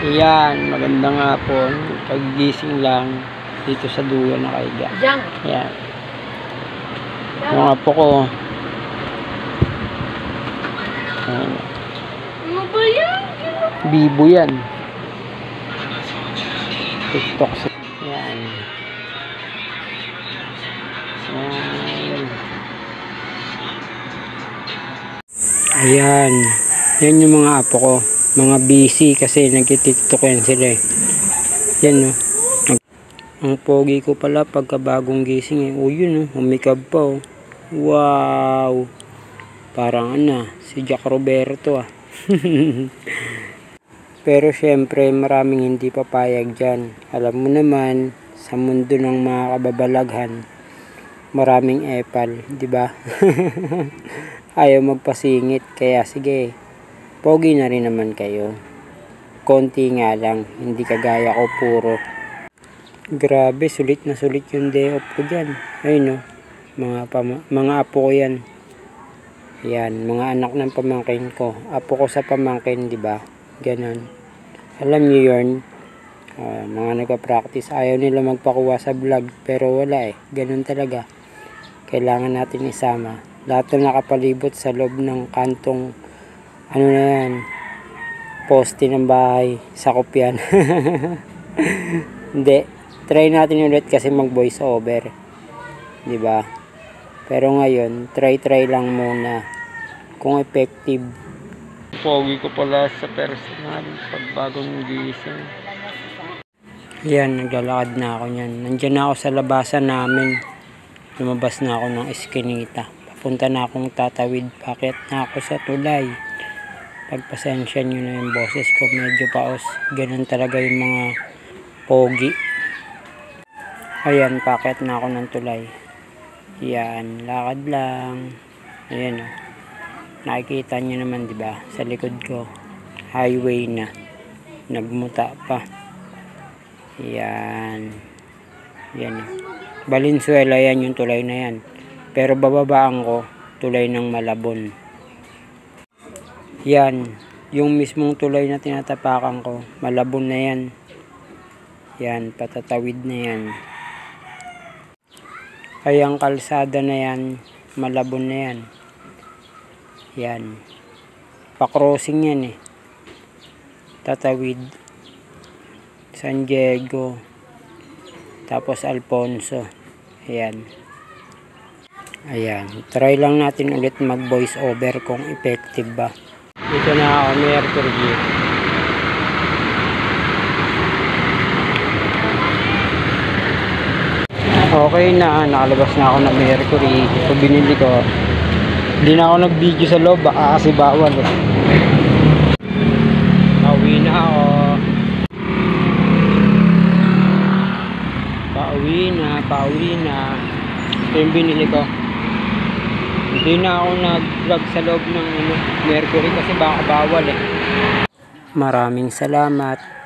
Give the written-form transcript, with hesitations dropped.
Ayan, magandang hapon. Kagigising lang dito sa dulo na kaiga. Ayan. Yung apo ko. Ayan. Ano ba yan? Bibo yan. TikTok. Ayan. Ayan. Ayan. Yan yung mga apo ko. Mga busy kasi nagki-TikTok yan sila eh. Yan no. Ang pogi ko pala pagka bagong gising eh. O yun oh. Umikab pa oh. Wow. Parang si Jack Roberto ah. Pero syempre maraming hindi papayag dyan. Alam mo naman sa mundo ng mga kababalaghan maraming epal, di ba? Ayaw magpasingit kaya sige. Pogi na rin naman kayo. Konti nga lang, hindi kagaya ko puro. Grabe, sulit na sulit yung day off ko dyan. Ayun no, mga apo ko yan. Yan, mga anak ng pamangkin ko. Apo ko sa pamangkin, di ba? Ganon. Alam niyo yun, mga nagpa-practice, ayaw nila magpakuha sa vlog, pero wala eh. Ganon talaga. Kailangan natin isama. Lahat na nakapalibot sa loob ng kantong ano na yan, poste ng bahay, sakop yan. Hindi, try natin ulit kasi mag voice over, di ba? Pero ngayon, try lang muna kung effective. Pogi ko pala sa personal pag bagong gising. Yan, naglalakad na ako niyan. Nandiyan na ako sa labasan namin. Lumabas na ako ng eskinita. Papunta na akong tatawid. Bakit na ako sa tulay? Pagpasensya nyo na yung boses ko, medyo paos. Ganun talaga yung mga pogi. Ayan, paket na ako ng tulay. Yan, lakad lang. Ayan o. Nakikita nyo naman, di ba? Sa likod ko, highway na. Nagmuta pa. Yan. Yan o. Valenzuela yan yung tulay na yan. Pero bababaan ko, tulay ng Malabon. Yan, yung mismong tulay na tinatapakan ko, Malabon na yan. Yan, patatawid na yan. Ay, ang kalsada na yan, Malabon na yan. Yan. Pa-crossing yan eh. Tatawid. San Diego. Tapos Alfonso. Ayan. Ayan. Try lang natin ulit mag voice over kung effective ba. Dito na ako, Mercury. Okay na, nakalabas na ako ng Mercury. Ito binili ko. Hindi na ako nag-video sa loob, baka kasi bawal eh. Pauwi na ako. Pauwi na. Ito yung binili ko. Hindi na ako nag-vlog sa loob ng Mercury kasi baka bawal eh. Maraming salamat.